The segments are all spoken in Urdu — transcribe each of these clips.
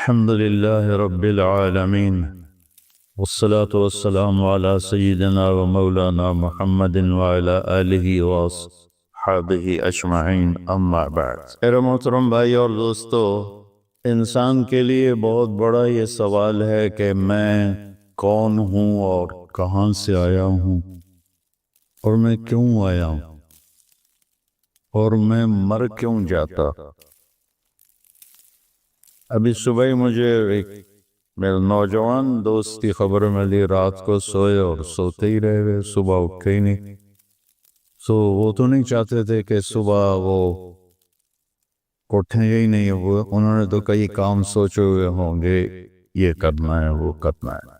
الحمد لله رب العالمين والصلاة والسلام على سيدنا ومولانا محمد وعلى آله وصحبه اجمعین اما بعد۔ میرے محترم بھائی اور دوستو، انسان کے لیے بہت بڑا یہ سوال ہے کہ میں کون ہوں اور کہاں سے آیا ہوں اور میں کیوں آیا ہوں اور میں مر کیوں جاتا۔ ابھی صبح ہی مجھے ایک میرے نوجوان دوست کی خبر ملی، رات کو سوئے اور سوتے ہی رہے، صبح اٹھے ہی نہیں۔ وہ تو نہیں چاہتے تھے کہ صبح وہ اٹھیں ہی نہیں، انہوں نے تو کئی کام سوچے ہوئے ہوں گے، یہ کرنا ہے وہ کرنا ہے۔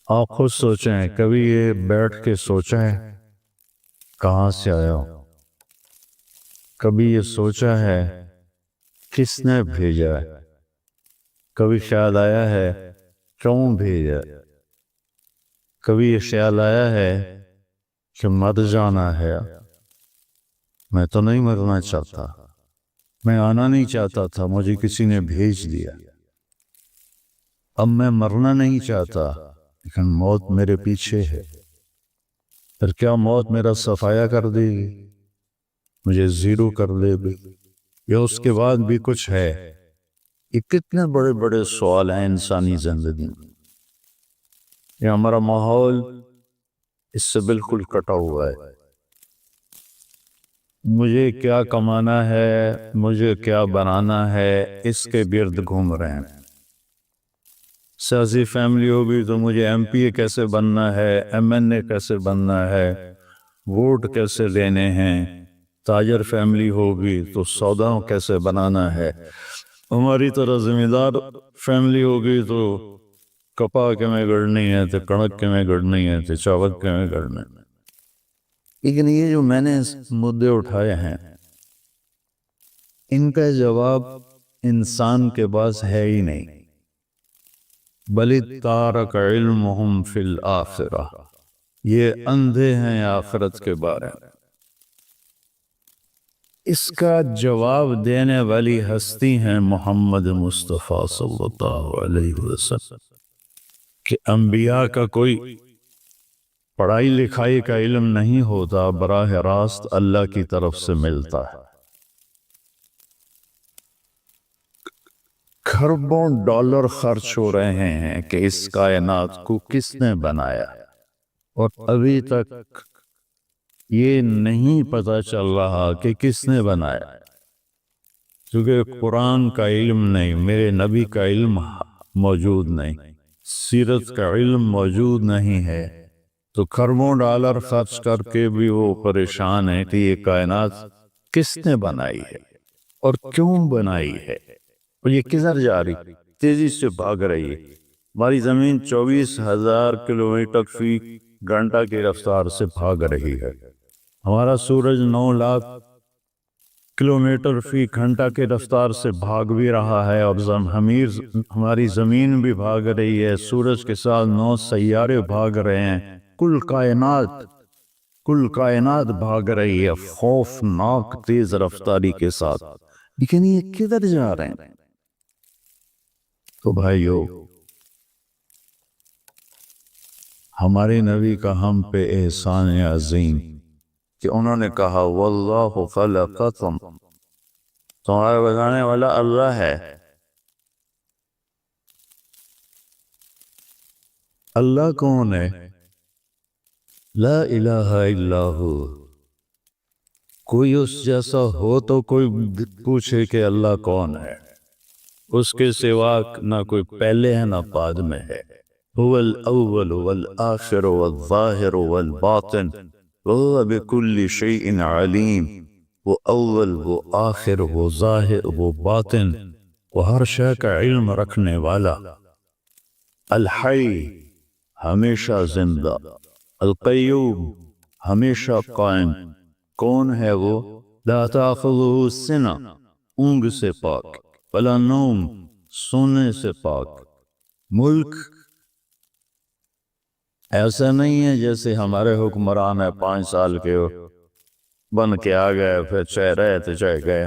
آپ خود سوچیں، کبھی یہ بیٹھ کے سوچا ہے کہاں سے آیا ہوں؟ کبھی یہ سوچا ہے کس نے بھیجا ہے؟ کبھی خیال آیا ہے کیوں بھیجا؟ کبھی یہ خیال آیا ہے کہ مر جانا ہے؟ میں تو نہیں مرنا چاہتا، میں آنا نہیں چاہتا تھا، مجھے کسی نے بھیج دیا۔ اب میں مرنا نہیں چاہتا لیکن موت میرے پیچھے ہے، پھر کیا موت میرا صفایا کر دے گی، مجھے زیرو کر دے گی، یا اس کے بعد بھی کچھ ہے؟ یہ کتنے بڑے بڑے سوال ہیں انسانی زندگی میں۔ یہ ہمارا ماحول اس سے بالکل کٹا ہوا ہے۔ مجھے کیا کمانا ہے، مجھے کیا بنانا ہے، اس کے گرد گھوم رہے ہیں۔ سیاسی فیملی ہوگی تو مجھے ایم پی اے کیسے بننا ہے، ایم این اے کیسے بننا ہے، ووٹ کیسے لینے ہیں۔ تاجر فیملی ہوگی تو سودا کیسے بنانا ہے۔ ہماری طرح زمیندار فیملی ہوگی تو کپا کے میں گڑنی ہے، تو کڑک کے میں گڑنی ہے، تو چاول کے میں گڑنا ہے۔ لیکن یہ جو میں نے مدعے اٹھائے ہیں، ان کا جواب انسان کے پاس ہے ہی نہیں۔ بل تارک علمہم فی الآخرہ، یہ اندھے ہیں آخرت کے بارے میں۔ اس کا جواب دینے والی ہستی ہیں محمد مصطفیٰ صلی اللہ علیہ وسلم، کہ انبیاء کا کوئی پڑھائی لکھائی کا علم نہیں ہوتا، براہ راست اللہ کی طرف سے ملتا ہے۔ کھربوں ڈالر خرچ ہو رہے ہیں کہ اس کائنات کو کس نے بنایا، اور ابھی تک یہ نہیں پتہ چل رہا کہ کس نے بنایا، کیونکہ قرآن کا علم نہیں، میرے نبی کا علم موجود نہیں، سیرت کا علم موجود نہیں ہے، تو کھربوں ڈالر خرچ کر کے بھی وہ پریشان ہے کہ یہ کائنات کس نے بنائی ہے اور کیوں بنائی ہے، اور یہ کدھر جا رہی، تیزی سے بھاگ رہی ہے۔ ہماری زمین 24,000 کلومیٹر فی گھنٹہ کی رفتار سے بھاگ رہی ہے، ہمارا سورج 9 لاکھ کلومیٹر فی گھنٹہ کی رفتار سے بھاگ بھی رہا ہے، اور ہماری زمین بھی بھاگ رہی ہے، سورج کے ساتھ 9 سیارے بھاگ رہے ہیں، کل کائنات بھاگ رہی ہے خوفناک تیز رفتاری کے ساتھ، لیکن یہ کدھر جا رہے ہیں؟ تو بھائیو، ہمارے نبی کا ہم پہ احسان عظیم کہ انہوں نے کہا واللہ خلقکم، تمہارا بنانے والا اللہ ہے۔ اللہ کون ہے؟ لا الہ الا ہو۔ کوئی اس جیسا ہو تو کوئی پوچھے کہ اللہ کون ہے، اس کے سوا نہ کوئی پہلے ہے نہ بعد میں ہے۔ هو الاول والآخر والظاہر والباطن وهو بكل شيء علیم۔ وہ اول، وہ آخر، وہ ظاہر، وہ باطن، وہ ہر شے کا علم رکھنے والا۔ الحی، ہمیشہ زندہ، القیوم، ہمیشہ قائم۔ کون ہے وہ؟ لا تأخذہ سنہ، اونگ سے پاک، ولا نوم، سونے سے پاک۔ ملک ایسا نہیں ہے جیسے ہمارے حکمران ہے 5 سال کے بن کے آ گئے، پھر چاہے رہے تو چاہے گئے۔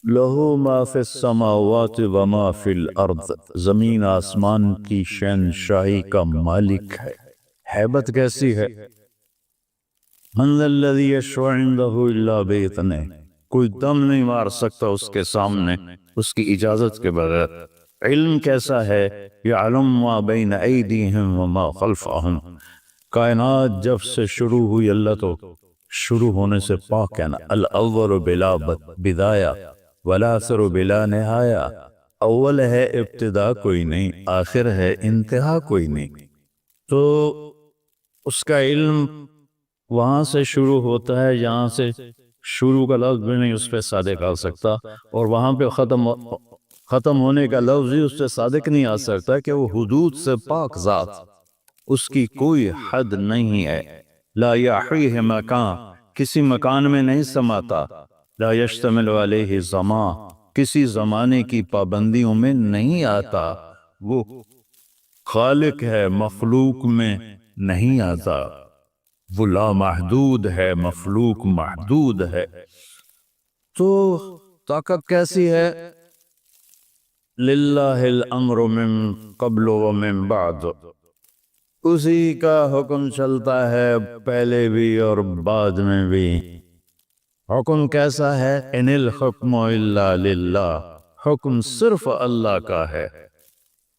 لہو ما فی السماوات وما فی الارض، زمین آسمان کی شہنشاہی کا مالک ہے۔ ہیبت کیسی ہے؟ من ذا الذی یشفع عندہ الا بإذنہ، کوئی دم نہیں مار سکتا اس کے سامنے اس کی اجازت کے بغیر۔ علم کیسا ہے؟ یعلم ما بین ایدیہم وما خلفہم، کائنات جب سے شروع ہوئی اللہ تو شروع ہونے سے پاک ہے نا۔ الاول بلا بدایہ والآخر بلا نہایہ، اول ہے ابتدا کوئی نہیں، آخر ہے انتہا کوئی نہیں۔ تو اس کا علم وہاں سے شروع ہوتا ہے جہاں سے شروع کا لفظ بھی نہیں اس پہ صادق آ سکتا، اور وہاں پہ ختم ہونے کا لفظ ہی اس پہ صادق نہیں آ سکتا کہ وہ حدود سے پاک ذات، اس کی کوئی حد نہیں ہے۔ لا یحیہ مکان، کسی مکان میں نہیں سماتا۔ لا یشتمل علیہ زمان، کسی زمانے کی پابندیوں میں نہیں آتا۔ وہ خالق ہے، مخلوق میں نہیں آتا۔ وہ لامحدود ہے، مخلوق محدود ہے۔ تو طاقت کیسی ہے؟ للہ الامر من قبل ومن بعد، اسی کا حکم چلتا ہے پہلے بھی اور بعد میں بھی۔ حکم کیسا ہے؟ ان الحکم الا للہ، حکم صرف اللہ کا ہے۔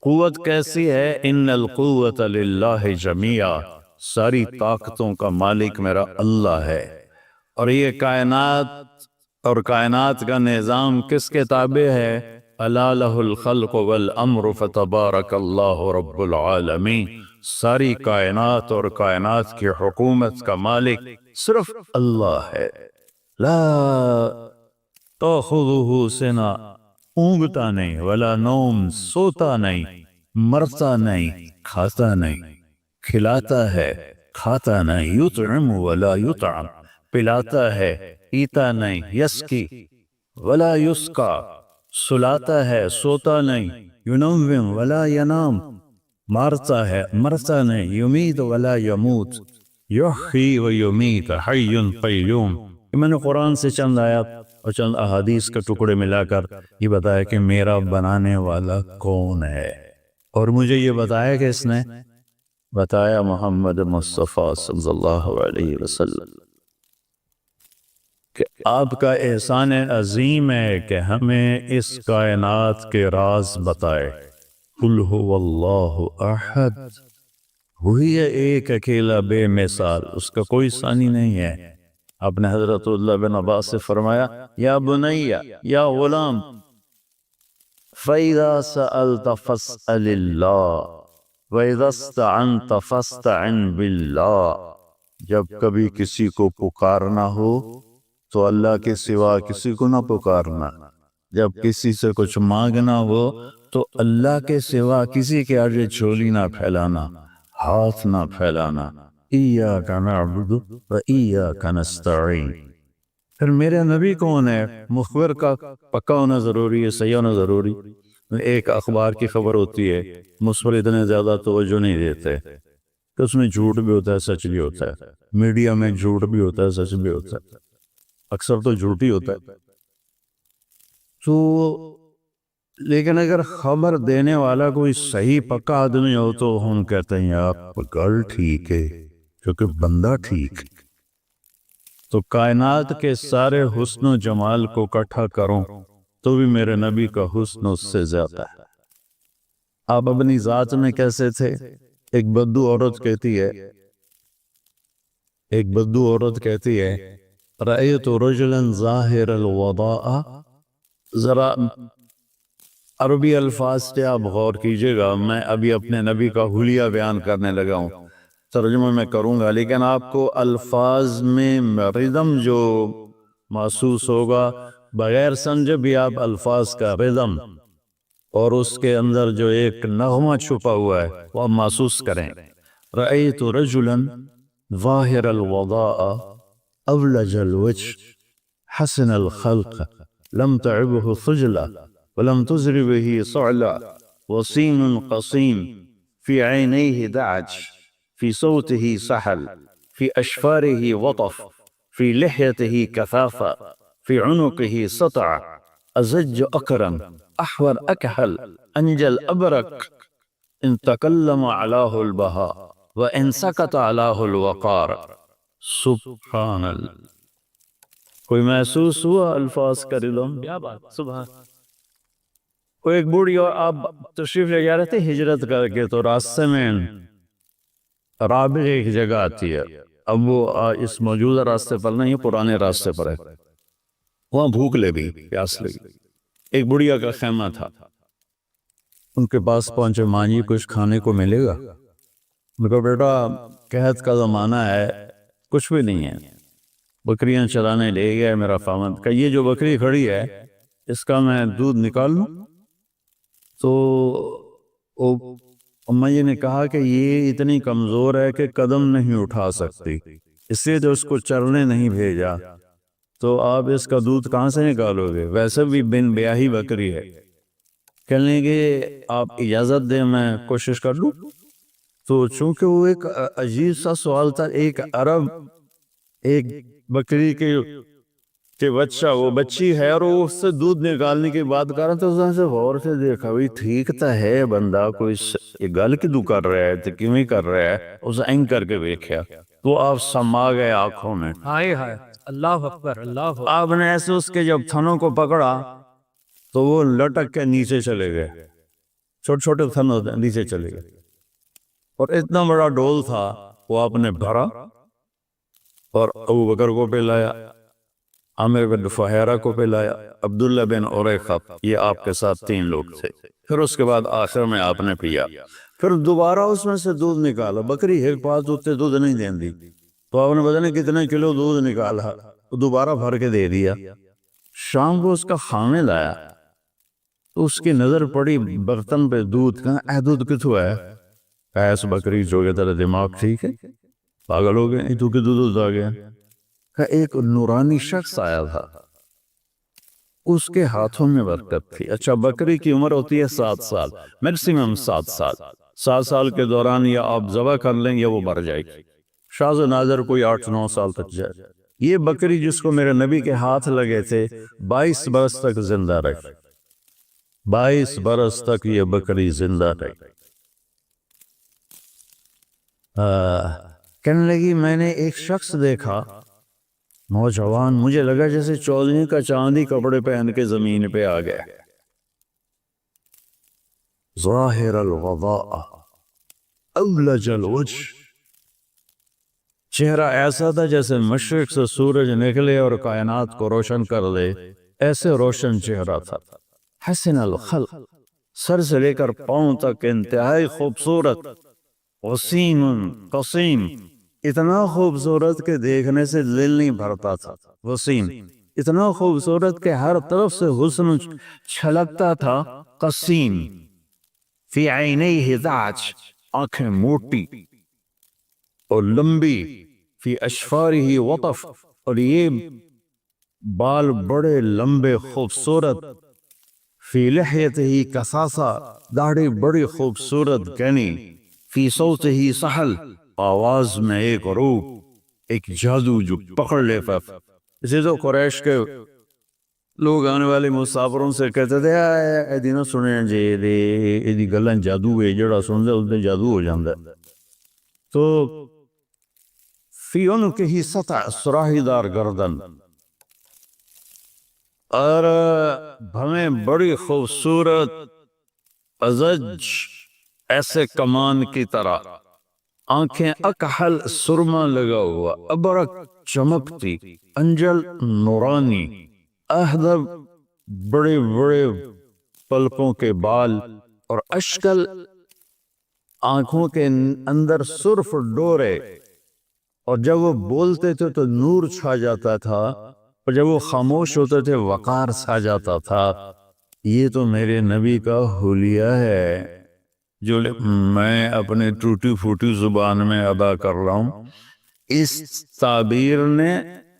قوت کیسی ہے؟ ان القوت للہ جمیعا، ساری طاقتوں کا مالک میرا اللہ ہے۔ اور یہ کائنات اور کائنات کا نظام کس کے تابع ہے؟ الا لہ الخلق والامر فتبارک اللہ رب العالمین، ساری کائنات اور کائنات کی حکومت کا مالک صرف اللہ ہے۔ لا تأخذہ سنہ، اونگتا نہیں، ولا نوم، سوتا نہیں، مرتا نہیں، کھاتا نہیں، کھلاتا ہے، کھاتا نہیں، یطعم ولا یطعم، پلاتا ہے، پیتا نہیں، یسقی ولا یسقا، سلاتا ہے، سوتا نہیں، ینوم ولا ینام، مارتا ہے، مرتا نہیں، یمیت ولا یموت، یحیی و یمیت، حی قیوم۔ میں نے قرآن سے چند آیات اور چند احادیث کے ٹکڑے ملا کر یہ بتایا کہ میرا بنانے والا کون ہے، اور مجھے یہ بتایا کہ اس نے بتایا محمد مصطفیٰ صلی اللہ علیہ وسلم کہ آپ کا احسان عظیم ہے کہ ہمیں اس کائنات کے راز بتائے۔ قل هو اللہ احد، وہی ہے ایک اکیلا بے مثال، اس کا کوئی ثانی نہیں ہے۔ آپ نے حضرت اللہ بن عباس سے فرمایا یا بنی یا غلام فَإِذَا سَأَلْتَ فَاسْأَلِ اللَّهِ وَإِذَا اسْتَعَنْتَ فَاسْتَعِنْ بِاللَّهِ، جب کبھی کسی کو پکارنا ہو تو اللہ کے سوا کسی کو نہ پکارنا، جب کسی سے کچھ مانگنا ہو تو اللہ کے سوا کسی کے آگے جھولی نہ پھیلانا، ہاتھ نہ پھیلانا۔ ایاک نعبد و ایاک نستعین۔ پھر میرے نبی کون ہے؟ مخبر کا پکا ہونا ضروری ہے، صحیح ہونا ضروری۔ ایک اخبار کی خبر ہوتی ہے، مخبر اتنے زیادہ توجہ نہیں دیتے کہ اس میں جھوٹ بھی ہوتا ہے، سچ بھی ہوتا ہے، میڈیا میں جھوٹ بھی ہوتا ہے، سچ بھی ہوتا ہے، اکثر تو جھوٹ ہی ہوتا ہے۔ تو لیکن اگر خبر دینے والا کوئی صحیح پکا آدمی ہو تو ہم کہتے ہیں آپ گل ٹھیک ہے کیونکہ بندہ ٹھیک۔ تو کائنات کے سارے حسن و جمال کو اکٹھا کروں تو بھی میرے نبی کا حسن اس سے زیادہ ہے۔ آپ اپنی ذات میں کیسے تھے؟ ایک بدو عورت کہتی ہے رأیت رجلا ظاہر الوضاء، ذرا عربی الفاظ سے آپ غور کیجئے گا، میں ابھی اپنے نبی کا حلیہ بیان کرنے لگا ہوں، ترجمہ میں کروں گا، لیکن آپ کو الفاظ میں ردم جو محسوس ہوگا بغیر سمجھے بھی آپ الفاظ کا ردم اور اس کے اندر جو ایک نغمہ چھپا ہوا ہے وہ آپ محسوس کریں۔ رأیت رجلا ظاہر الوضاء أولج الوجه حسن الخلق لم تعبه خجلة ولم تزر به صعلة وصيم قصيم في عينيه دعج في صوته سحل في أشفاره وطف في لحيته كثافة في عنقه سطع ازج اکرم احور اکحل انجل ابرک ان تکلم علاہ البہا وان سکت علاہ الوقار. سبحان اللہ. کوئی محسوس ہوا الفاظ کا دلوں میں؟ کیا بات، سبحان. کوئی ایک بوڑھی، اور آپ تشریف لے جا رہے تھے ہجرت کر کے، تو راستے میں رابغ ایک جگہ آتی ہے. اب وہ اس موجودہ راستے پر نہیں، پرانے راستے پر ہے. وہاں بھوک لگی، پیاس لگی. ایک بڑھیا کا خیمہ تھا. ان کے پاس پہنچے، ماں جی کچھ کھانے کو ملے گا؟ ان کو بیٹا قحط کا زمانہ ہے، کچھ بھی نہیں ہے، بکریاں چرانے لے گیا میرا خاوند کا. یہ جو بکری کھڑی ہے اس کا میں دودھ نکال لوں؟ تو اما جی نے کہا کہ یہ اتنی کمزور ہے کہ قدم نہیں اٹھا سکتی، اس لیے تو اس کو چرنے نہیں بھیجا. تو آپ اس کا دودھ کہاں سے نکالو گے؟ ویسے بھی بن بیاہی بکری ہے. کہنے کہ آپ اجازت دیں میں کوشش کر لوں. تو چونکہ وہ ایک عجیب سا سوال تھا، ایک عرب ایک بکری کے بچہ، وہ بچی ہے اور وہ اس سے دودھ نکالنے کی بات کر رہا تھا. اس نے سے غور سے دیکھا، بھی ٹھیک تا ہے بندہ، کوئی یہ گل کدو کر رہا ہے تو کیوں کر رہا ہے. اس اینگ کر کے دیکھا تو آپ سما گئے آنکھوں میں. ہائے ہائے، اللہ اکبر، اللہ اکبر. آپ نے ایسے اس کے جب تھنوں کو پکڑا تو وہ لٹک کے نیچے چلے گئے، چھوٹے چھوٹے تھن نیچے چلے گئے. اور اتنا بڑا ڈول تھا، وہ آپ نے بھرا اور ابو بکر کو پلایا، عامر بن فہیرہ کو پلایا، عبداللہ بن عریقہ، یہ آپ کے ساتھ 3 لوگ تھے. پھر اس کے بعد آخر میں آپ نے پیا. پھر دوبارہ اس میں سے دودھ نکالا. بکری ایک پاس اتنے دودھ نہیں دین دی، تو آپ نے پتہ نہیں کتنے کلو دودھ نکالا، دوبارہ بھر کے دے دیا. شام کو اس کا خامل آیا تو اس کی نظر پڑی برتن پہ دودھ. کہا اے دودھ کتھو ہے؟ ایس بکری جو کہ تیرا دماغ ٹھیک ہے، پاگل ہو گئے تو کہ دودھ آ گیا. کہ ایک نورانی شخص آیا تھا، اس کے ہاتھوں میں برکت تھی. اچھا بکری کی عمر ہوتی ہے 7 سال، میکسیمم 7 سال. 7 سال کے دوران یا آپ ذبح کر لیں یا وہ مر جائے گی. شاذ و نادر کوئی 8-9 سال تک جائے. یہ بکری جس کو میرے نبی کے ہاتھ لگے تھے 22 برس تک زندہ رہی. 22 برس تک یہ بکری زندہ رہی. کہنے لگی میں نے ایک شخص دیکھا نوجوان، مجھے لگا جیسے چودھری کا چاندی کپڑے پہن کے زمین پہ آ گیا. ظاہر الغضاء اولج الوجہ، چہرہ ایسا تھا جیسے مشرق سے سورج نکلے اور کائنات کو روشن کر دے، ایسے روشن چہرہ تھا. حسن الخلق، سر سے لے کر پاؤں تک انتہائی خوبصورت. وسیم قسیم، اتنا خوبصورت کہ دیکھنے سے دل نہیں بھرتا تھا. وسیم، اتنا خوبصورت کہ ہر طرف سے حسن چھلکتا تھا. قسیم، فی عینیہ ذعج، آنکھیں موٹی اور لمبی. فی اشفارہ وطف، اور یہ بال بڑے لمبے خوبصورت. فی لحیتہ کثاثہ، داڑھی بڑی خوبصورت گھنی. فی صوتہ سحل، آواز میں ایک روح، ایک جادو جو پکڑ لیتا. اسے تو قریش کے لوگ آنے والے مسافروں سے کہتے تھے اے دینا سنیں جی دی گلاں جادو ہے، جڑا سن دے اس دے جادو ہو جاندہ. تو فی عنقہ ہی سطع، سراہی دار گردن، اور بھویں بڑی خوبصورت ازج، ایسے کمان کی طرح. آنکھیں اکحل، سرما لگا ہوا. ابرک، چمکتی. انجل، نورانی. اہدب، بڑے بڑے پلکوں کے بال. اور اشکل، آنکھوں کے اندر سرخ ڈورے. اور جب وہ بولتے تھے تو نور چھا جاتا تھا، اور جب وہ خاموش ہوتے تھے وقار چھا جاتا تھا. یہ تو میرے نبی کا حلیہ ہے جو میں اپنے ٹوٹی پھوٹی زبان میں ادا کر رہا ہوں. اس تعبیر نے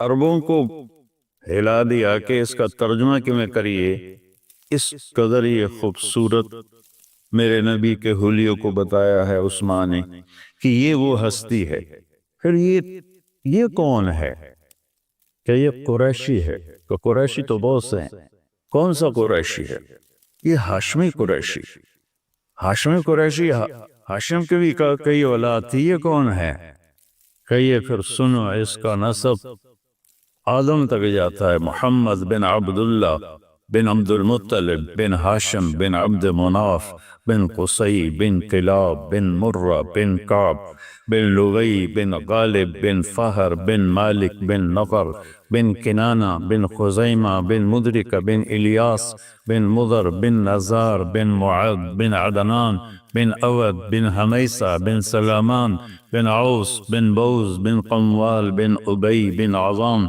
عربوں کو ہلا دیا کہ اس کا ترجمہ کیوں کریے. اس قدر یہ خوبصورت میرے نبی کے حلیوں کو بتایا ہے عثمان نے کہ یہ وہ ہستی ہے. پھر یہ کون ہے؟ کہ یہ قریشی ہے. کہ قریشی تو بہت سے ہیں، کون سا قریشی ہے؟ یہ ہاشمی قریشی. ہاشمی قریشی ہاشم کے بھی کئی اولاد تھی. یہ کون ہے؟ کہیے پھر سنو اس کا نسب آدم تک جاتا ہے. محمد بن عبداللہ بن عبد المطلب بن ہاشم بن عبد مناف بن قصی بن کلاب بن مرہ بن کعب بن لغی بن غالب بن فہر بن مالک بن نفر بن کنانہ بن خزیمہ بن مدرک بن الیاس بن مضر بن نزار بن معد بن عدنان بن اود بن حمیسہ بن سلامان بن عوس بن بوز بن قموال بن ابی بن عظام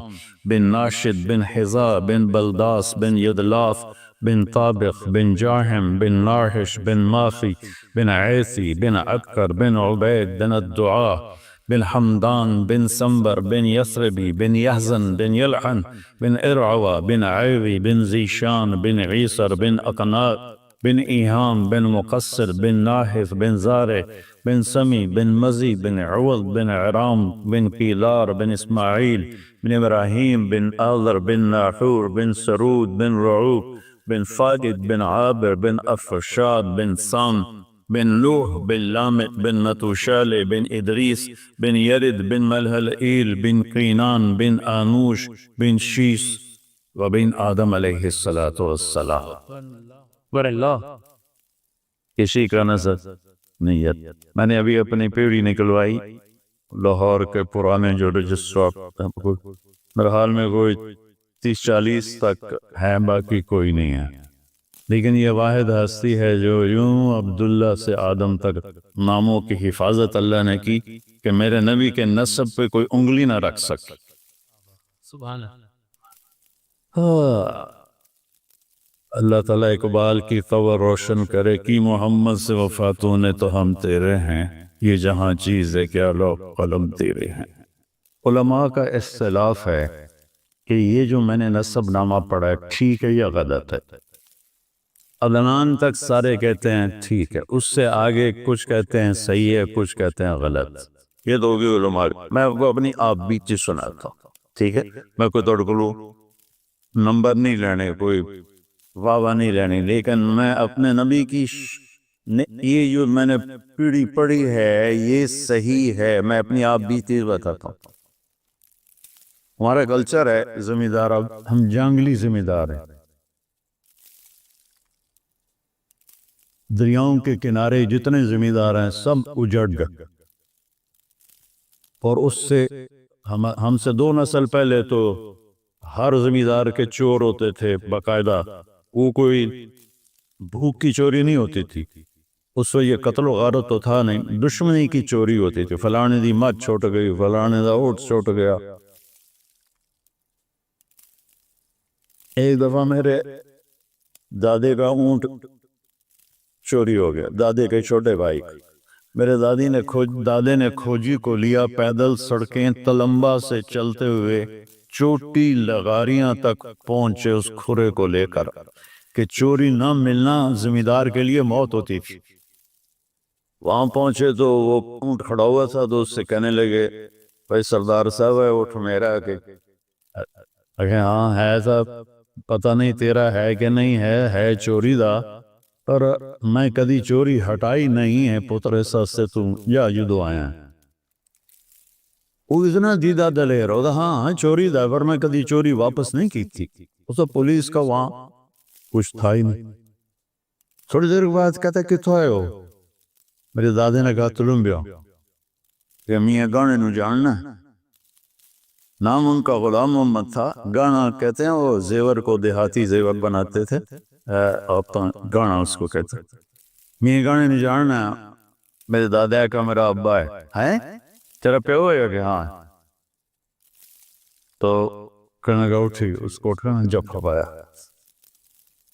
بن ناشد بن حذاء بن بلداس بن یدلاف بن طابق بن جاحم بن ناحش بن ماخی بن عیسی بن عبکر بن عبید بن الدعاء بن حمدان بن سنبر بن یثربی بن یحزن بن یلحن بن ارعوى بن عیوی بن زیشان بن عیسر بن اقناء بن ایہام بن مقصر بن ناحف بن زارع بن سمی بن مزی بن عوض بن عرام بن قیلار بن اسماعیل بن ابراہیم بن آذر بن ناحور بن سرود بن رعوب بن فاقد بن عابر بن افرشاد بن سام بن نوح بن لامت بن نتوشال بن ادریس بن یرد بن ملہلئیل بن قینان بن آنوش بن شیس وبن آدم علیہ السلام. اکبر اللہ. کسی کا نظر نہیں. میں نے ابھی اپنی پیڑھی نکلوائی لاہور کے پرانے جو رجسٹر میرے حال میں کوئی 30-40 تک ہے، باقی کوئی نہیں ہے. لیکن یہ واحد ہستی ہے جو یوں عبداللہ سے آدم تک ناموں کی حفاظت اللہ نے کی کہ میرے نبی کے نسب پہ کوئی انگلی نہ رکھ سکے. سبحان اللہ. اللہ تعالیٰ اقبال کی قبر روشن کرے کہ محمد سے وفاتوں نے تو ہم تیرے ہیں، یہ جہاں چیز ہے کیا لوگ قلم تیرے ہیں. علماء کا اختلاف ہے کہ یہ جو میں نے نسب نامہ پڑھا ہے ٹھیک ہے یا غلط ہے. عدنان تک سارے کہتے ہیں ٹھیک ہے، اس سے آگے کچھ کہتے ہیں صحیح ہے، کچھ کہتے ہیں غلط. یہ تو ہوگی علماء. میں آپ کو اپنی آپ بیتی سناتا ہوں، ٹھیک ہے؟ میں کوئی توڑکلو نمبر نہیں لینے، کوئی واہ نہیں لینی، لیکن میں اپنے نبی کی یہ جو میں نے پیڑھی پڑھی ہے یہ صحیح ہے. میں اپنی آپ بیتی بتاتا ہوں. ہمارا کلچر ہے زمیندار، اب ہم جنگلی زمیندار ہیں. دریاؤں کے کنارے جتنے زمیندار ہیں سب اجڑ گئے، اور اس سے ہم سے 2 نسل پہلے تو ہر زمیندار کے چور ہوتے تھے باقاعدہ. وہ کوئی بھوک کی چوری نہیں ہوتی تھی اس وقت، یہ قتل و غارت تو تھا نہیں، دشمنی کی چوری ہوتی تھی. فلانے دی مت چھوٹ گئی، فلانے دا اونٹ چھوٹ گیا. ایک دفعہ میرے دادے کا اونٹ چوری ہو گیا، دادے کے چھوٹے بھائی. میرے دادے نے کھوجی کو لیا، پیدل سڑکیں تلمبا سے چلتے ہوئے چوٹی لغاریاں تک پہنچے اس کھرے کو لے کر کہ چوری نہ ملنا زمیندار کے لیے موت ہوتی تھی. وہاں پہنچے تو وہ اونٹ کھڑا ہوا تھا، تو اس سے کہنے لگے بھائی سردار صاحب ہے اونٹ میرا؟ کہ ہاں ہے صاحب، پتہ نہیں تیرا ہے کہ نہیں ہے چوری دا، پر میں کدی چوری ہٹائی نہیں ہے پتر، ایسا سے تم یا جدو آیا. وہ اتنا دیدہ دلیر ہوتا، ہاں چوری دا، پر میں کدی چوری واپس نہیں کی تھی. اس تو پولیس کا وہاں کچھ تھا ہی نہیں. تھوڑی دیر بعد کہتا کتوں آئے ہو؟ میرے دادے نے کہا تلمبیو. کہ میاں گانے نو جاننا؟ نام ان کا غلام محمد تھا. گانا کہتے ہیں وہ زیور کو دیہاتی زیور بناتے تھے، گانا اس کو کہتے ہیں. میاں گانے نو جاننا؟ میرے دادا کا میرا ابا ہے. تیرا پیو ہے کہ ہاں؟ تو کہنے لگا اٹھی، اس کو اٹھنا جب کھپایا.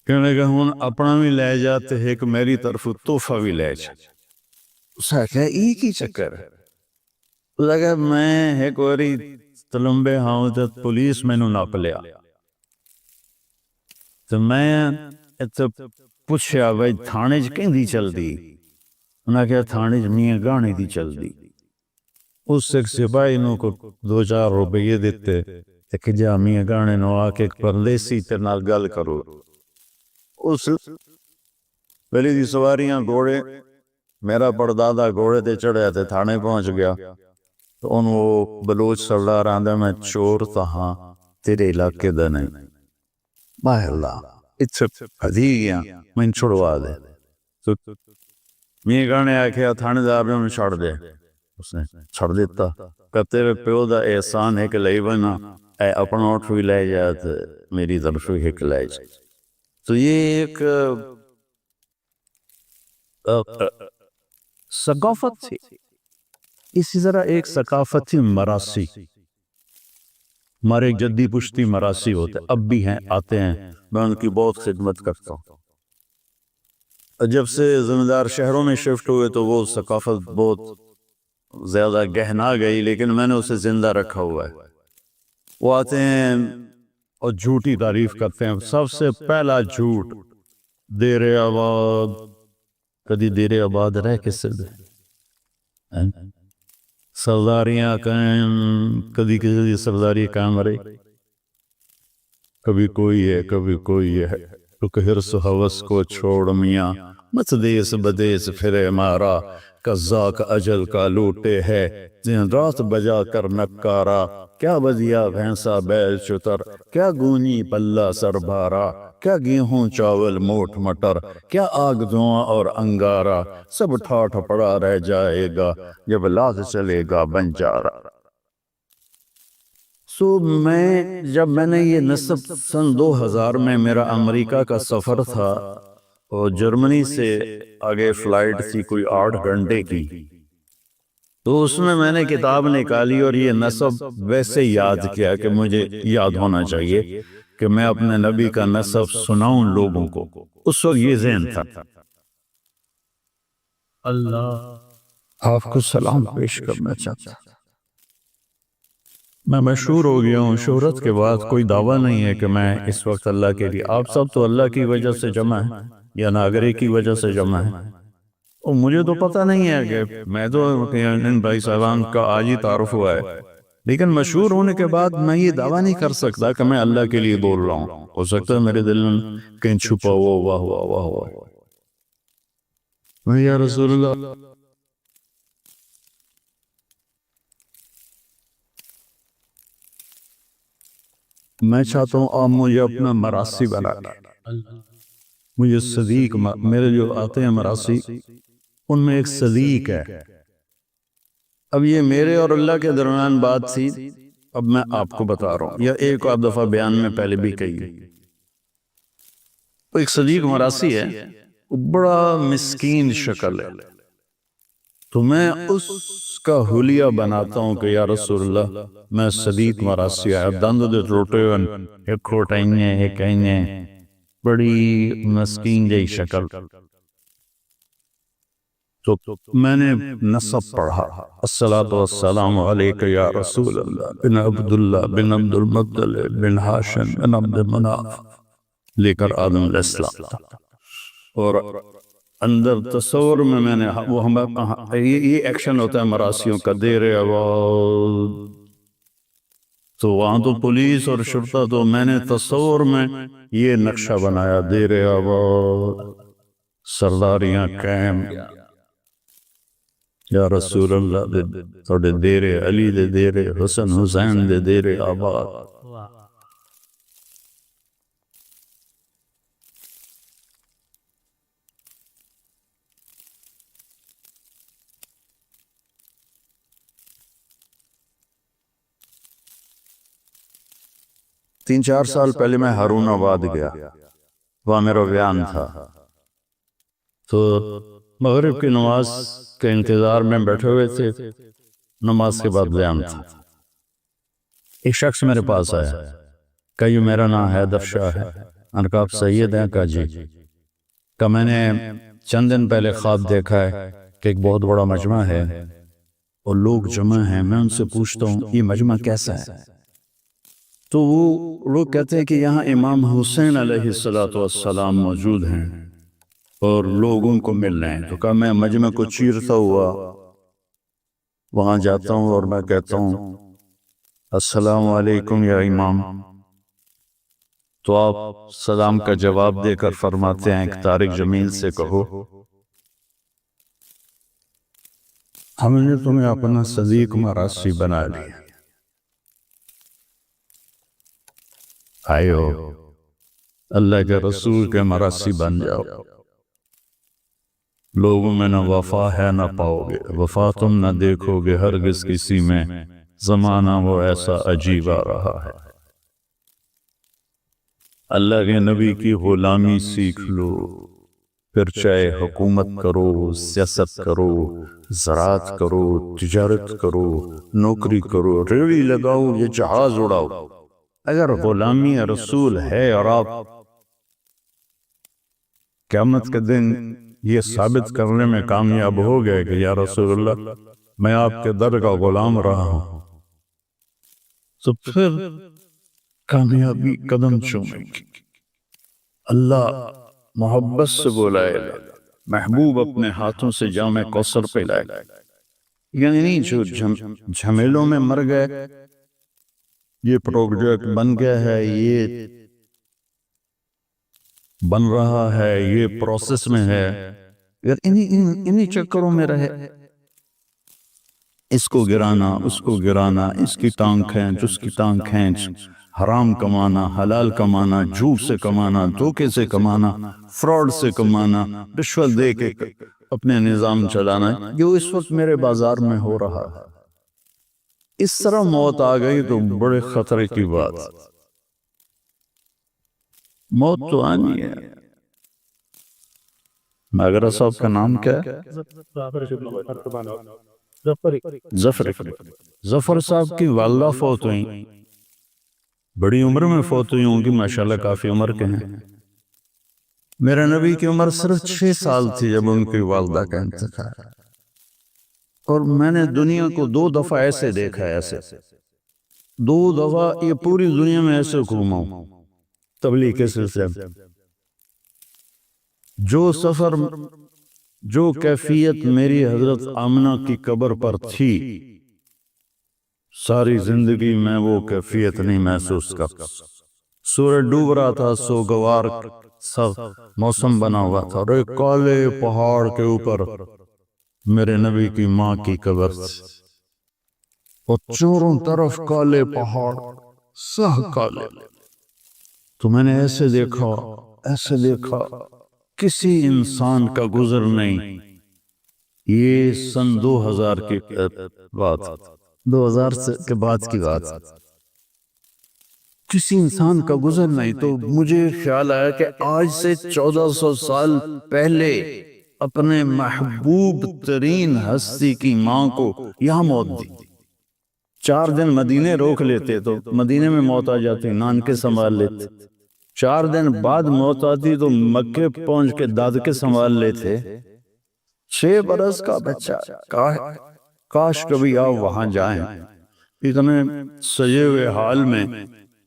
کہنے لگا ہوں اپنا بھی لے جاتے ایک میری طرف تحفہ بھی لے جا. اس نے کہا ایک ہی چکر ہے. اس نے کہا میں ایک واری تلمبے ہاں تو پولیس میں نو ناپ لیا. تو میں پوچھا بھائی تھانے چ کہیں دی چل دی؟ انہوں نے کہا تھانے چ میاں گانے دی چل دی. اس ایک سپاہی نو کو 2-4 روپے دیتے کہ جا میاں گانے نو آ کے پردیسی تے نال گل کرو. اس پہلی دی سواریاں گھوڑے، میرا پردادا گھوڑے تے چڑھیا تے تھانے پہنچ گیا تو ان وہ بلوچ سردار آندہ میں چور تھا ہاں تیرے علاقے دا نہیں، باہ اللہ اتھے پھدی گیا میں چھڑوا دے تو میں گانے آکھیا تھانے دار نے انہیں چھڑ دے، اس نے چھڑ دیتا کہ تیرے پیو دا احسان ہے کہ لئی بنا اے اپنا اٹھ بھی لے جائے تو میری طرف ہی ایک لے جائے. تو یہ ایک ثقافت تھی. اسی طرح ایک ثقافت تھی مراسی. ہمارے جدی پشتی مراسی ہوتے اب بھی ہیں، آتے ہیں، میں ان کی بہت خدمت کرتا ہوں. جب سے ذمہ دار شہروں میں شفٹ ہوئے تو وہ ثقافت بہت زیادہ گہنا گئی، لیکن میں نے اسے زندہ رکھا ہوا ہے. وہ آتے ہیں اور جھوٹی تعریف کرتے ہیں. سب سے پہلا جھوٹ دیر آباد، کدی دیر آباد رہ کس سے دے سرداریاں قائم، کدی کسی سرداری قائم رہی، کبھی کوئی ہے کبھی کوئی ہے. تو حرص و حوث کو چھوڑ میاں، مت دیس بدیس پھرے مارا، قزاق اجل کا لوٹے ہے دن رات بجا کر نکارا. کیا بدیا بھینسا بیل چتر، کیا گونی پلہ سر بھارا، کیا گیہوں چاول موٹ مٹر، کیا آگ دھواں اور انگارا. سب ٹھاٹھ پڑا رہ جائے گا جب لاد چلے گا بنجارا. جب میں نے یہ نصب سن 2000 میں میرا امریکہ کا سفر تھا اور جرمنی سے آگے فلائٹ تھی کوئی 8 گھنٹے کی، تو اس میں نے کتاب نکالی اور یہ نصب ویسے یاد کیا کہ مجھے یاد ہونا چاہیے کہ میں اپنے نبی کا نصب سناؤں لوگوں کو. اس وقت یہ ذہن تھا. اللہ آپ کو سلام پیش کرنا چاہتا. میں مشہور ہو گیا ہوں. شہرت کے بعد کوئی دعویٰ نہیں ہے کہ میں اس وقت اللہ کے لیے، آپ سب تو اللہ کی وجہ سے جمع ہیں یا ناگرے کی وجہ سے جمع ہیں. اور مجھے تو پتہ نہیں ہے کہ میں تو ان بھائی صاحبان کا آج ہی تعارف ہوا ہے، لیکن مشہور ہونے کے بعد میں یہ دعویٰ نہیں کر سکتا کہ میں اللہ کے لیے بول رہا ہوں. ہو سکتا ہے میرے دل میں کہیں چھپا ہوا واہ واہ واہ واہ میں یا رسول اللہ. میں چاہتا ہوں آپ مجھے اپنا مراسی بنا لیں. مجھے صدیق، میرے جو آتے ہیں مراسی ان میں ایک صدیق ہے. اب یہ میرے اور اللہ کے درمیان بات تھی، اب میں آپ کو بتا رہا ہوں، یا ایک آدھ دفعہ بیان میں پہلے بھی کہی. ایک صدیق مراسی ہے، بڑا مسکین شکل ہے، تو میں اس کا حلیہ بناتا ہوں کہ یا رسول اللہ میں صدیق مراسی ہے. دند دے ٹوٹے ایک کھوٹائیں ایک کہیں بڑی مسکین جئی شکل. تو میں نے نصب پڑھا، الصلاۃ والسلام علیک یا رسول اللہ بن عبداللہ بن عبد المطلب بن ہاشم بن عبد مناف، لے کر آدم علیہ السلام تھا. اور اندر تصور میں نے وہ یہ ایکشن ہوتا ہے مراسیوں کا، دیر آباد تو وہاں تو پولیس اور شرطہ، تو میں نے تصور میں یہ نقشہ بنایا، دیر آباد سرداریاں قائم یا رسول اللہ دے تھوڑے دیر علی دے دیر حسن حسین دے دیر آباد. 3-4 سال پہلے میں ہارون آباد گیا، وہاں میرا بیان تھا. تو مغرب کی نماز کے انتظار میں بیٹھے ہوئے تھے، نماز کے بعد بیان تھا. ایک شخص میرے پاس آیا، کہا یہ میرا نام حیدر شاہ ہے. میں نے کہا آپ سید ہیں؟ کہا جی. کہ میں نے چند دن پہلے خواب دیکھا ہے کہ ایک بہت بڑا مجمع ہے اور لوگ جمع ہیں، میں ان سے پوچھتا ہوں یہ مجمع کیسا ہے؟ تو وہ لوگ کہتے ہیں کہ یہاں امام حسین علیہ السلام موجود ہیں اور لوگ ان کو مل رہے ہیں. تو کہا میں مجمع کو چیرتا ہوا وہاں جاتا ہوں اور میں کہتا ہوں السلام علیکم یا امام. تو آپ سلام کا جواب دے کر فرماتے ہیں کہ طارق جمیل سے کہو ہم نے تمہیں اپنا صدیق مراسی بنا لیا، آئیو اللہ کے رسول کے مراسی بن جاؤ۔ لوگوں میں نہ وفا ہے نہ پاؤ گے، وفا تم نہ دیکھو گے ہرگز کسی میں، زمانہ وہ ایسا عجیب آ رہا ہے۔ اللہ کے نبی کی غلامی سیکھ لو، پھر چاہے حکومت کرو، سیاست کرو، زراعت کرو، تجارت کرو، نوکری کرو، ریڑھی لگاؤ یا جہاز اڑاؤ، اگر غلامی رسول ہے اور آپ قیامت کے دن یہ ثابت کرنے میں کامیاب ہو گئے کہ یا رسول اللہ میں آپ کے در کا غلام رہا ہوں، تو پھر کامیابی قدم چومے گی۔ اللہ محبت سے بلائے گا، محبوب اپنے ہاتھوں سے جام کوثر پلائے گا، یعنی جو جھمیلوں میں مر گئے، یہ پروجیکٹ بن گیا ہے، یہ بن رہا ہے، یہ پروسیس میں ہے، اگر انہی چکروں میں رہے، اس کو گرانا، اس کو گرانا، اس کی ٹانگ کھینچ، اس کی ٹانگ کھینچ، حرام کمانا، حلال کمانا، جھوٹ سے کمانا، دھوکے سے کمانا، فراڈ سے کمانا، رشوت دے کے اپنے نظام چلانا، جو اس وقت میرے بازار میں ہو رہا ہے۔ اس طرح موت آ گئی تو بڑے خطرے کی بات، موت تو آنی ہے۔ ماگرہ صاحب کا نام کیا ہے؟ ظفر صاحب کی والدہ فوت ہوئیں، بڑی عمر میں فوت ہوئی ہوں گی، ماشاءاللہ کافی عمر کے ہیں۔ میرے نبی کی عمر صرف 6 سال تھی جب ان کی والدہ کا انتقال، اور میں نے دنیا کو 2 دفعہ ایسے دیکھا ہے، ایسے 2 دفعہ یہ پوری دنیا میں ایسے گھوما ہوں تبلیغ کے سلسلے میں۔ جو سفر، جو کیفیت میری حضرت آمنہ کی قبر پر تھی، ساری زندگی میں وہ کیفیت نہیں محسوس کر۔ سورج ڈوب رہا تھا، سوگوار سب موسم بنا ہوا تھا، اور ایک کالے پہاڑ کے اوپر میرے نبی کی ماں کی قبر تھی، اور چاروں طرف کالے پہاڑ، سہ کالے۔ تو میں نے ایسے دیکھا، ایسے دیکھا، کسی انسان کا گزر نہیں۔ یہ سن 2000 کی بات، 2000 کے بعد کی بات، کسی انسان کا گزر نہیں۔ تو مجھے خیال آیا کہ آج سے 1400 سال پہلے اپنے محبوب ترین ہستی کی ماں کو یہاں موت دی، 4 دن مدینے روک لیتے تو مدینے میں موت آ جاتی، نان کے سنبھال لیتے، 4 دن بعد موت آتی تو مکے پہنچ کے داد کے سنبھال لیتے۔ 6 برس کا بچہ، کاش کبھی آپ وہاں جائیں۔ اتنے سجے ہوئے حال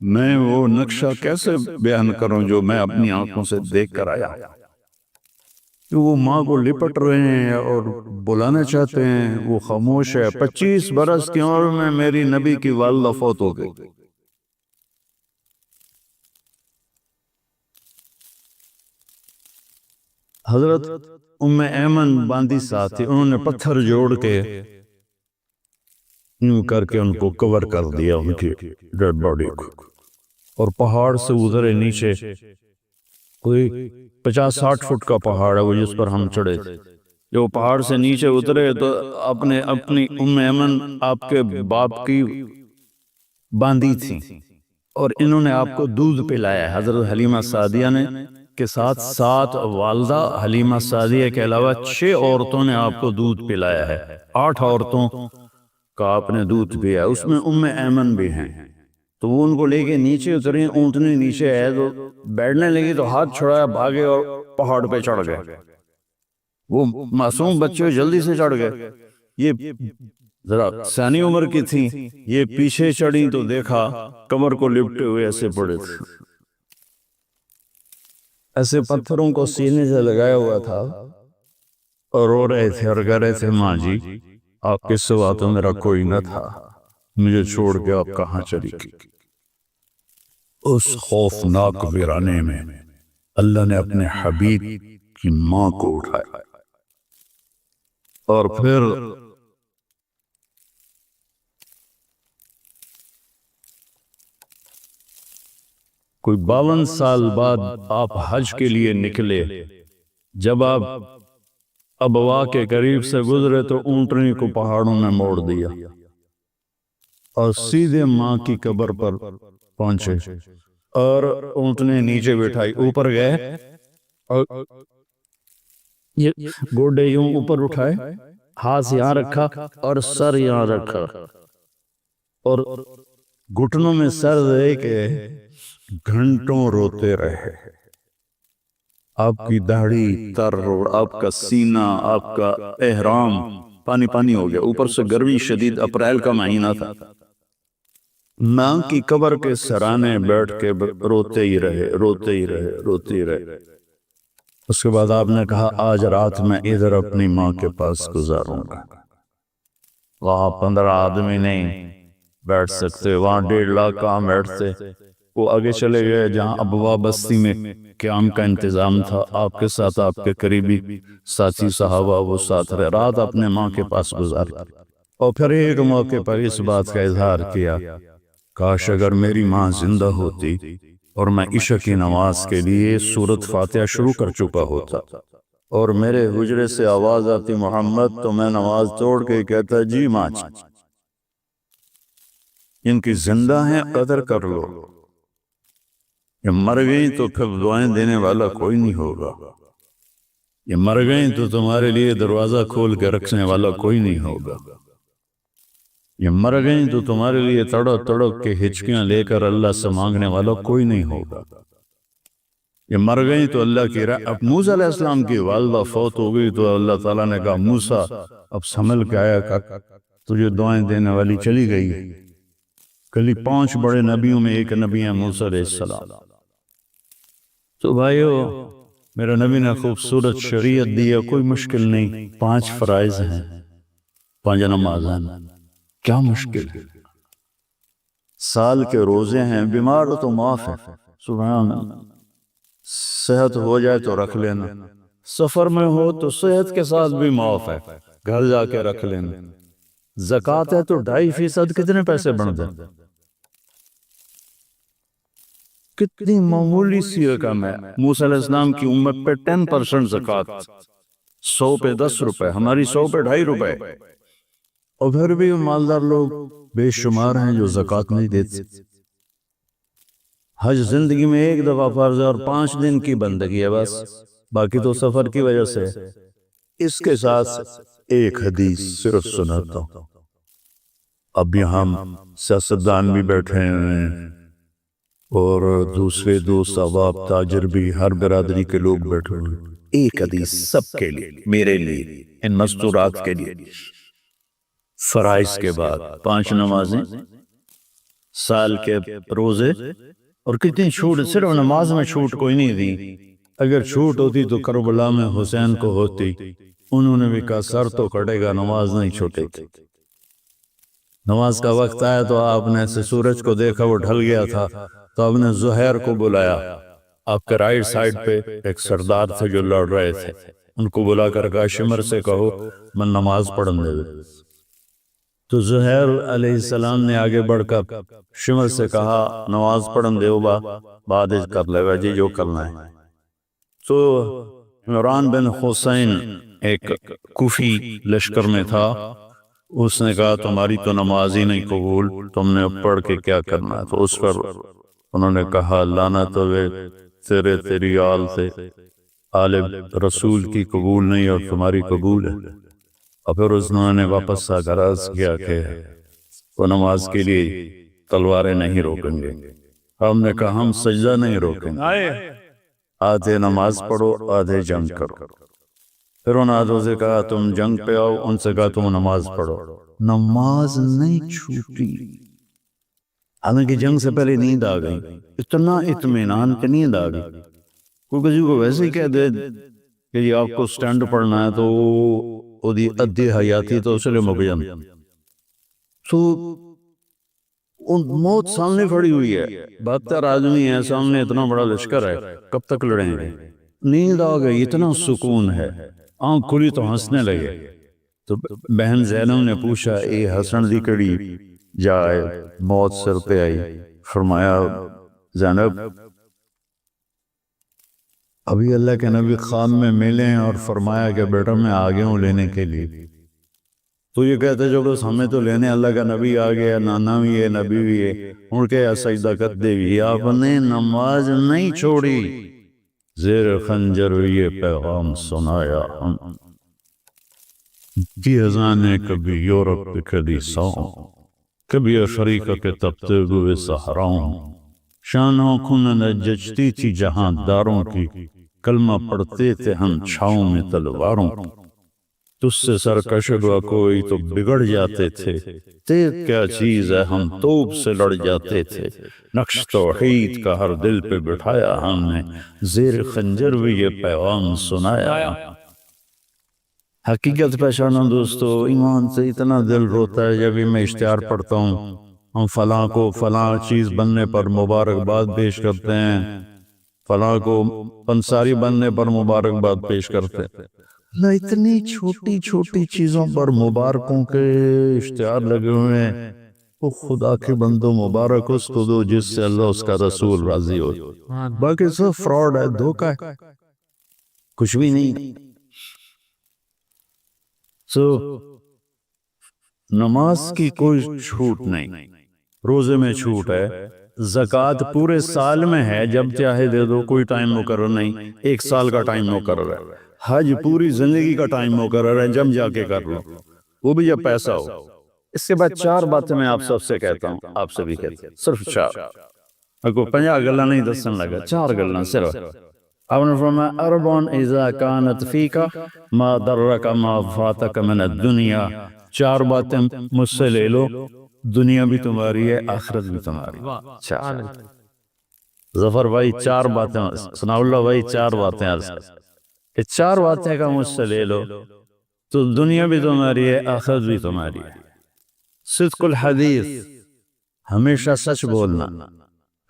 میں وہ نقشہ کیسے بیان کروں جو میں اپنی آنکھوں سے دیکھ کر آیا، کہ وہ ماں کو لپٹ رہے ہیں اور بلانا چاہتے ہیں، وہ خاموش ہے۔ 25 برس کی عمر میں میری نبی کی والدہ فوت ہو گئی۔ حضرت ام ایمن باندی ساتھ تھی، انہوں نے پتھر جوڑ کے یوں کر کے ان کو کور کر دیا، ان کی ڈیڈ باڈی کو، اور پہاڑ سے اترے نیچے، کوئی 50-60 فٹ کا پہاڑ ہے وہ جس پر ہم چڑھے تھے۔ جو پہاڑ سے نیچے اترے تو اپنی ام ایمن آپ کے باپ کی باندی تھی، اور انہوں نے آپ کو دودھ پلایا ہے، حضرت حلیمہ سعدیہ نے کے ساتھ 7 والدہ حلیمہ سعدیہ کے علاوہ 6 عورتوں نے آپ کو دودھ پلایا ہے، 8 عورتوں کا آپ نے دودھ پیا، اس میں ام ایمن بھی ہیں۔ تو وہ ان کو لے کے نیچے اترے، اونٹنی نیچے ہے تو بیٹھنے لگی تو ہاتھ چھڑایا، بھاگے اور پہاڑ پہ چڑھ گئے۔ وہ معصوم بچے جلدی سے چڑھ گئے، یہ ذرا سیانی عمر کی تھی، یہ پیچھے چڑھی تو دیکھا کمر کو لپٹے ہوئے ایسے پڑے تھے، ایسے پتھروں کو سینے سے لگایا ہوا تھا، اور رو رہے تھے اور کہہ رہے تھے ماں جی آپ کے سوا تو میرا کوئی نہ تھا، مجھے چھوڑ کے آپ کہاں چلی گئی۔ اس خوفناک ویرانے میں اللہ نے اپنے حبیب کی ماں کو اٹھایا اور پھر کوئی 52 سال بعد آپ حج کے لیے نکلے. جب آپ ابوا کے قریب سے گزرے تو اونٹنی کو پہاڑوں میں موڑ دیا اور سیدھے ماں کی قبر پر پہنچے اور اونٹنی نیچے بٹھائی. اوپر گئے اور یہ گوڈے یوں اوپر اٹھائے، ہاتھ یہاں رکھا اور سر یہاں رکھا اور گھٹنوں میں سر دے کے گھنٹوں روتے رہے. آپ کی داڑھی تر اور آپ کا سینہ، آپ کا احرام پانی پانی ہو گیا. اوپر سے گرمی شدید، اپریل کا مہینہ تھا. ماں کی قبر کے سرانے بیٹھ کے روتے ہی رہے، روتے ہی رہے، روتے ہی رہے. اس کے بعد آپ نے کہا آج رات میں ادھر اپنی ماں کے پاس گزاروں گا. وہاں 15 آدمی نہیں بیٹھ سکتے، وہاں 1.5 لاکھ کہاں بیٹھتے. وہ آگے چلے گئے جہاں ابوا بستی میں قیام کا انتظام تھا. آپ کے ساتھ آپ کے قریبی ساتھی صحابہ وہ ساتھ رہے. رات اپنے ماں کے پاس گزاری اور پھر ایک موقع پر اس بات کا اظہار کیا، کاش اگر میری ماں زندہ ہوتی اور میں عشاء کی نماز کے لیے سورۃ فاتحہ شروع کر چکا ہوتا اور میرے حجرے سے آواز آتی محمد، تو میں نماز توڑ کے کہتا جی ماں ان کی زندہ ہیں، قدر کر لو. یہ مر گئیں تو پھر دعائیں دینے والا کوئی نہیں ہوگا. یہ مر گئیں تو تمہارے لیے دروازہ کھول کے رکھنے والا کوئی نہیں ہوگا. یہ مر گئیں تو تمہارے لیے تڑپ تڑپ کے ہچکیاں لے کر اللہ سے مانگنے والا کوئی نہیں ہوگا. یہ مر گئیں تو اللہ کی اب موسیٰ علیہ السلام کی والدہ فوت ہو گئی تو اللہ تعالیٰ نے کہا موسیٰ اب سنبھل کے آیا کر، تجھے دعائیں دینے والی چلی گئی. کلی 5 بڑے نبیوں میں ایک نبی ہے موسیٰ علیہ السلام. تو بھائیو میرا نبی نے خوبصورت شریعت دی ہے، کوئی مشکل نہیں. 5 فرائض ہیں، 5 نمازیں، کیا مشکل. سال کے روزے ہیں، بیمار تو معاف ہے، سبحان اللہ. صحت ہو جائے تو رکھ لینا، سفر میں ہو تو صحت کے ساتھ بھی معاف ہے، گھر جا کے رکھ لینا. زکوٰۃ ہے تو 2.5% کتنے پیسے بن جائیں، کتنی معمولی سی رقم ہے. موسیٰ علیہ السلام کی امت پہ 10% زکوٰۃ، 100 پہ 10 روپے، ہماری 100 پہ 2.5 روپے. اور پھر بھی مالدار لوگ بے شمار ہیں جو زکوٰۃ نہیں دیتے. حج زندگی میں ایک دفعہ فرض ہے اور 5 دن کی بندگی ہے بس، باقی تو سفر کی وجہ سے. اس کے ساتھ ایک حدیث صرف سناتا ہوں. اب یہاں سیاستدان بھی بیٹھے ہیں اور دوسرے دوست احباب تاجر بھی، ہر برادری کے لوگ بیٹھے ہوئے. ایک حدیث سب کے لیے، میرے لیے، ان مستورات کے لیے. فرائض کے بعد 5 نمازیں، سال کے روزے، اور کتنی چھوٹ. صرف نماز میں چھوٹ کوئی نہیں دی. اگر چھوٹ ہوتی تو کربلا میں حسین کو ہوتی. انہوں نے بھی کہا سر تو کٹے گا، نماز نہیں چھوٹے گی. نماز کا وقت آیا تو آپ نے ایسے سورج کو دیکھا، وہ ڈھل گیا تھا تو آپ نے زہیر کو بلایا. آپ کے رائٹ سائڈ پہ ایک سردار تھے جو لڑ رہے تھے، ان کو بلا کر کہا شمر سے کہو میں نماز پڑھنے دے. تو زہیر علیہ السلام نے آگے بڑھ کر شمر سے کہا نماز پڑھن دے با بعد کر لے گا جی جو کرنا ہے. تو عمران بن حسین ایک کوفی لشکر میں تھا، اس نے کہا تمہاری تو نماز ہی نہیں قبول، تم نے پڑھ کے کیا کرنا ہے. تو اس پر انہوں نے کہا لعنت ہوئے تیری آل سے، آل رسول کی قبول نہیں اور تمہاری قبول ہے. اور پھر انہوں نے واپس آ کر عرض کیا کہ وہ نماز کے لیے تلواریں نہیں روکیں گے. ہم نے کہا ہم سجدہ نہیں روکیں گے، آدھے نماز پڑھو آدھے جنگ کرو. پھر ان آدھوں سے کہا تم جنگ پہ آؤ، ان سے کہا تم نماز پڑھو. نماز نہیں چھوٹی، حالانکہ جنگ سے پہلے نیند آ گئی. اتنا اطمینان کہ نیند آ گئی. کوئی کسی کو ویسے ہی کہہ دے کہ یہ آپ کو سٹینڈ پڑھنا ہے تو وہ ادھی حیاتی تو اس لیے مک جان. تو موت سامنے کھڑی ہوئی ہے، 72 آدمی ہیں سامنے، اتنا بڑا لشکر ہے، کب تک لڑیں گے؟ نیند آ گئی، اتنا سکون ہے، آنکھ کھلی تو ہنسنے لگے۔ تو بہن زینب نے پوچھا اے حسن دی کڑی جائے، موت سر پہ آئی، فرمایا زینب ابھی اللہ کے نبی خواب میں ملے اور فرمایا کہ بیٹا میں آ گیا ہوں لینے کے لیے۔ تو یہ کہتے جو بس ہمیں تو لینے اللہ کا نبی آ گیا، نانا بھی ہے نبی بھی ہے، ان کے سجدہ کرتے بھی آپ نے نماز نہیں چھوڑی، زیر خنجر یہ پیغام سنایا ہم کی اذانیں کبھی یورپ کے کلیساؤں، کبھی افریقہ کے تپتے ہوئے صحراؤں، شانوں کھن جچتی تھی جہاں داروں کی، کلمہ پڑھتے تھے ہم چھاؤں میں تلواروں، تجھ سے سرکش ہوا کوئی تو بگڑ جاتے تھے، تیر کیا چیز ہے ہم توپ سے لڑ جاتے تھے، نقش توحید کا ہر دل پہ بٹھایا ہم نے، زیر خنجر بھی یہ پیغام سنایا۔ حقیقت پہچانا دوستو، ایمان سے اتنا دل روتا ہے جب میں اشتہار پڑھتا ہوں، ہم فلاں کو فلاں چیز بننے پر مبارکباد پیش کرتے ہیں، فلاں کو پنساری بننے پر مبارکباد پیش کرتے ہیں، نہ اتنی چھوٹی چھوٹی چیزوں پر مبارکوں کے اشتہار لگے ہوئے ہیں۔ وہ خدا کے بندو مبارک اس کو دو جس سے اللہ اس کا رسول راضی ہو، باقی سب فراڈ ہے، دھوکہ ہے، کچھ بھی نہیں۔ نماز کی کوئی چھوٹ نہیں، روزے میں چھوٹ ہے، زکوٰۃ پورے سال میں ہے، جب چاہے دے دو، کوئی ٹائم مقرر نہیں، 1 سال کا ٹائم مقرر ہے، حج پوری زندگی کا ٹائم مقرر ہے، جب جا کے کر لو، وہ بھی جب پیسہ ہو۔ اس کے بعد 4 باتیں میں آپ سب سے کہتا ہوں، آپ سے بھی کہتا ہوں، صرف 4، اگو 50 گلہ نہیں دسن لگا، 4 گلہ صرف۔ آپ نے فرمایا اربعن اذا کانت فیکا ما درک ما فاتک من الدنیا، 4 باتیں مجھ سے لے لو، دنیا بھی تمہاری ہے، آخرت بھی تمہاری۔ 4 ظفر بھائی 4 باتیں، ثناء اللہ بھائی 4 باتیں عرض کہ 4 باتیں کا مجھ سے لے لو تو دنیا بھی تمہاری ہے، آخرت بھی تمہاری ہے۔ صدق الحدیث، ہمیشہ سچ بولنا،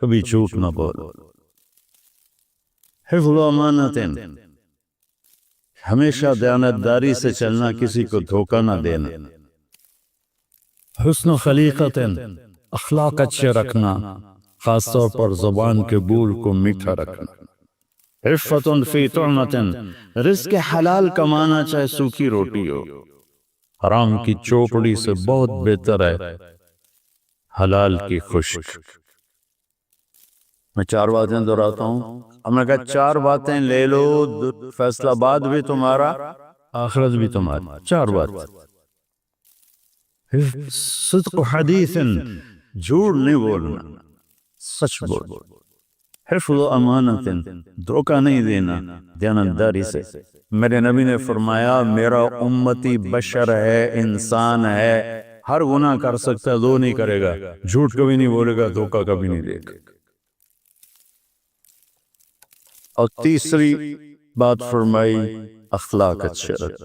کبھی جھوٹ نہ بولو۔ حفظ امانت، ہمیشہ دیانتداری سے چلنا، کسی کو دھوکہ نہ دینا۔ حسن خلیقت، اخلاق اچھے رکھنا، خاص طور پر زبان کے بول کو میٹھا رکھنا۔ عفت فی طعمت، رزق حلال کمانا، چاہے سوکھی روٹی ہو، حرام کی چوپڑی سے بہت بہتر ہے حلال کی خشک۔ میں 4 باتیں دہراتا ہوں، ہم نے کہا 4 باتیں لے لو، فیصلہ باد بھی تمہارا، آخرت بھی تمہاری۔ 4 بات، صدق حدیث، جھوٹ نہیں بولنا، سچ بول۔ حفظ امانت، دھوکہ نہیں دینا، دیانتداری سے۔ میرے نبی نے فرمایا میرا امتی بشر ہے، انسان ہے، ہر گناہ کر سکتا ہے، 2 نہیں کرے گا، جھوٹ کبھی نہیں بولے گا، دھوکہ کبھی نہیں دے گا۔ اور تیسری بات فرمائی اخلاق اچھے رکھ،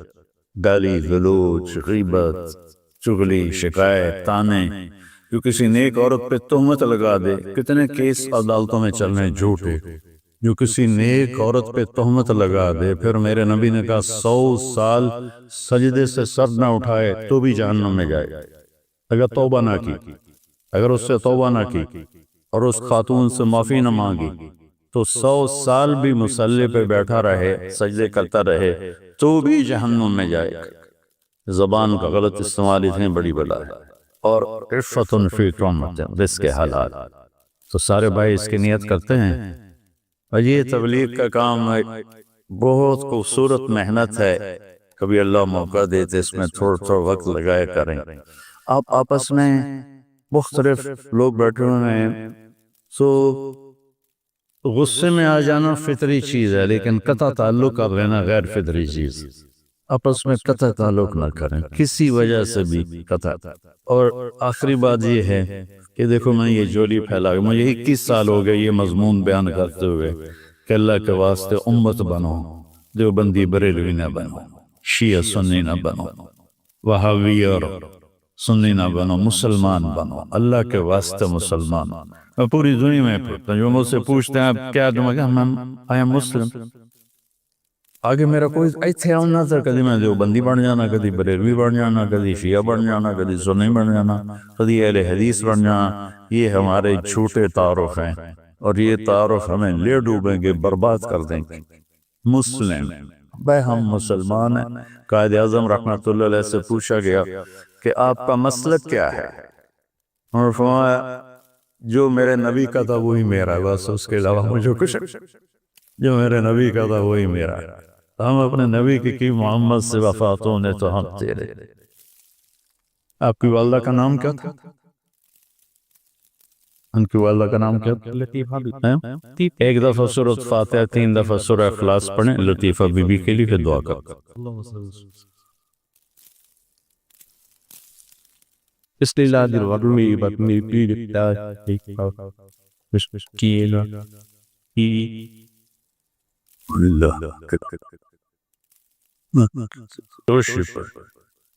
گالی گلوچ، غیبت، چغلی، شکایت، تانے، جو کسی نیک عورت پہ تہمت لگا دے، کتنے کیس عدالتوں میں چل رہے ہیں جھوٹے، جو کسی نیک عورت پہ تہمت لگا دے، پھر میرے نبی نے کہا 100 سال سجدے سے سر نہ اٹھائے تو بھی جہنم میں جائے، اگر توبہ نہ کی، اگر اس سے توبہ نہ کی اور اس خاتون سے معافی نہ مانگی تو 100 سال بھی مصلی پہ بیٹھا رہے، سجدے کرتا رہے تو بھی جہنم میں جائے گا۔ زبان کا غلط استعمال اتنی بڑی بلا ہے۔ اور عفت فی طعمت، رزق حلال، تو سارے بھائی اس کی نیت کرتے ہیں۔ اور یہ تبلیغ کا کام بہت خوبصورت محنت ہے، کبھی اللہ موقع دیتے اس میں تھوڑا وقت لگایا کریں۔ آپ آپس میں مختلف لوگ بیٹھے ہوئے ہیں، سو غصے میں آ جانا فطری چیز ہے، لیکن قطع تعلق کر لینا غیر فطری چیز۔ آپس میں قطع تعلق نہ کریں کسی وجہ سے بھی، قطع۔ اور آخری بات یہ ہے کہ دیکھو میں یہ جولی پھیلا گیا، مجھے 21 سال ہو گئے یہ مضمون بیان کرتے ہوئے کہ اللہ کے واسطے امت بنو، دیوبندی بریلوی نہ بنو، شیعہ سنی نہ بنو، وہابی اور سنی نہ بنو، مسلمان بنو، اللہ کے واسطے مسلمان۔ میں پوری دنیا میں پھرتا ہوں، جو مجھ سے پوچھتے ہیں آپ کیا تم آئی ایم مسلم، آگے میرا کوئی ایتھے آؤں نہ تھا، کدی میں دیوبندی بن جانا، کدی بریلوی بن جانا، کدی شیعہ بن جانا، کدی سنی بن جانا، کدی اہل حدیث بن جانا۔ یہ ہمارے جھوٹے تعارف ہیں، اور یہ تعارف ہمیں لے ڈوبیں گے، برباد کر دیں گے۔ مسلم بھائی ہم مسلمان ہیں۔ قائد اعظم رحمۃ اللہ علیہ سے پوچھا گیا کہ آپ کا مسلک کیا ہے، اور فرمایا جو میرے نبی کا تھا وہی میرا ہے، بس اس کے علاوہ مجھے کچھ، جو میرے نبی کا تھا وہی میرا ہے۔ ہم اپنے نبی کی محمد سے وفات ہونے تو ہم تیرے۔ آپ کی والدہ کا نام کیا تھا؟ ان کی والدہ کا نام کیا تھا؟ لطیفہ بھی ایک دفعہ سورۃ فاتحہ 3 دفعہ سورہ اخلاص پڑھیں، لطیفہ بی بی کے لیے، پھر دعا کریں۔ بسم اللہ الرحمن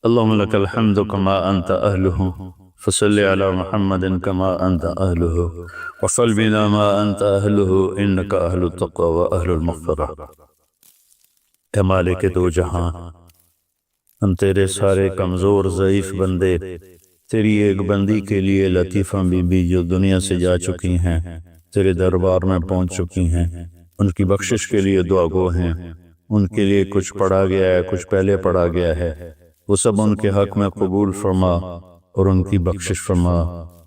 اللهم لك الحمد كما أنت أهله، فصل على محمد كما أنت أهله، وفل بنا ما أنت أهله، إنك أهل التقوى وأهل المغفرة۔ اے مالک دو جہاں، ہم تیرے سارے کمزور ضعیف بندے تیری ایک بندی کے لیے لطیفہ بی بی جو دنیا سے جا چکی ہیں، تیرے دربار میں پہنچ چکی ہیں، ان کی بخشش کے لیے دعا گو ہیں۔ ان کے لیے کچھ پڑھا گیا ہے، کچھ پہلے پڑھا گیا ہے، وہ سب ان کے حق میں قبول فرما، اور ان کی بخشش فرما،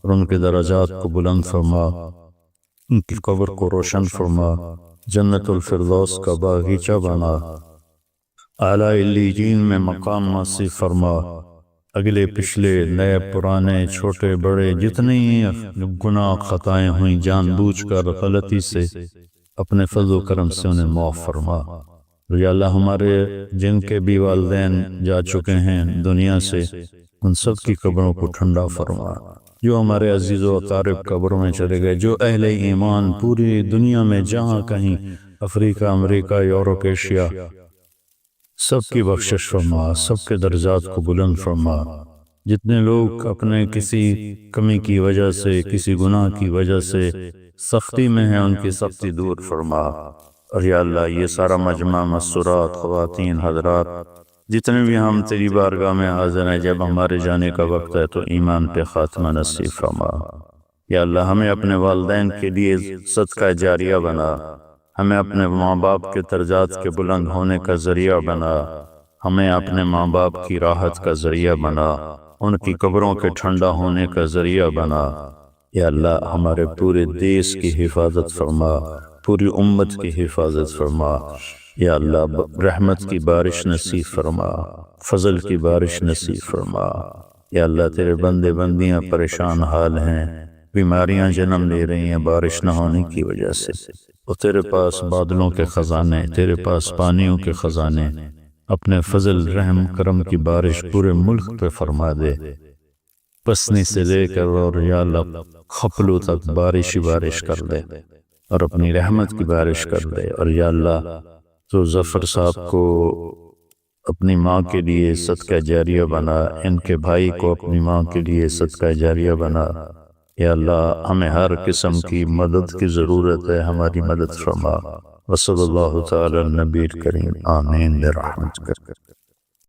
اور ان کے درجات کو بلند فرما، ان کی قبر کو روشن فرما، جنت الفردوس کا باغیچہ بنا، اعلیٰ علیین میں مقام نصیب فرما۔ اگلے پچھلے نئے پرانے چھوٹے بڑے جتنے گناہ خطائیں ہوئیں جان بوجھ کر غلطی سے، اپنے فضل و کرم سے انہیں معاف فرما۔ یا اللہ ہمارے جن کے بھی والدین جا چکے ہیں دنیا سے، ان سب کی قبروں کو ٹھنڈا فرما۔ جو ہمارے عزیز و اقارب قبروں میں چلے گئے، جو اہل ایمان پوری دنیا میں جہاں کہیں، افریقہ، امریکہ، یورپ، ایشیا، سب کی بخشش فرما، سب کے درجات کو بلند فرما۔ جتنے لوگ اپنے کسی کمی کی وجہ سے، کسی گناہ کی وجہ سے سختی میں ہیں، ان کی سختی دور فرما۔ اور یا اللہ یہ سارا مجمع، مسورات، خواتین، حضرات، جتنے بھی ہم تیری بارگاہ میں حاضر ہیں، جب ہمارے جانے کا وقت ہے تو ایمان پہ خاتمہ نصیب فرما۔ یا اللہ ہمیں اپنے والدین کے لیے صدقہ جاریہ بنا، ہمیں اپنے ماں باپ کے درجات کے بلند ہونے کا ذریعہ بنا، ہمیں اپنے ماں باپ کی راحت کا ذریعہ بنا، ان کی قبروں کے ٹھنڈا ہونے کا ذریعہ بنا۔ یا اللہ ہمارے پورے دیش کی حفاظت فرما، پوری امت کی حفاظت فرما۔ یا اللہ رحمت کی بارش نصیب فرما، فضل کی بارش نصیب فرما۔ یا اللہ تیرے بندے بندیاں پریشان حال ہیں، بیماریاں جنم لے رہی ہیں بارش نہ ہونے کی وجہ سے، اور تیرے پاس بادلوں کے خزانے، تیرے پاس پانیوں کے خزانے، اپنے فضل رحم کرم کی بارش پورے ملک پہ فرما دے، پسنی سے لے کر اور یا اللہ خپلو تک بارش ہی بارش کر دے، اور اپنی رحمت کی بارش کر دے۔ اور یا اللہ تو ظفر صاحب کو اپنی ماں کے لیے صدقہ جاریہ بنا، ان کے بھائی کو اپنی ماں کے لیے صدقہ جاریہ بنا۔ یا اللہ ہمیں ہر قسم کی مدد کی ضرورت ہے، ہماری مدد فرما۔ وصلی اللہ تعالی النبی الکریم، آمین برحمتک۔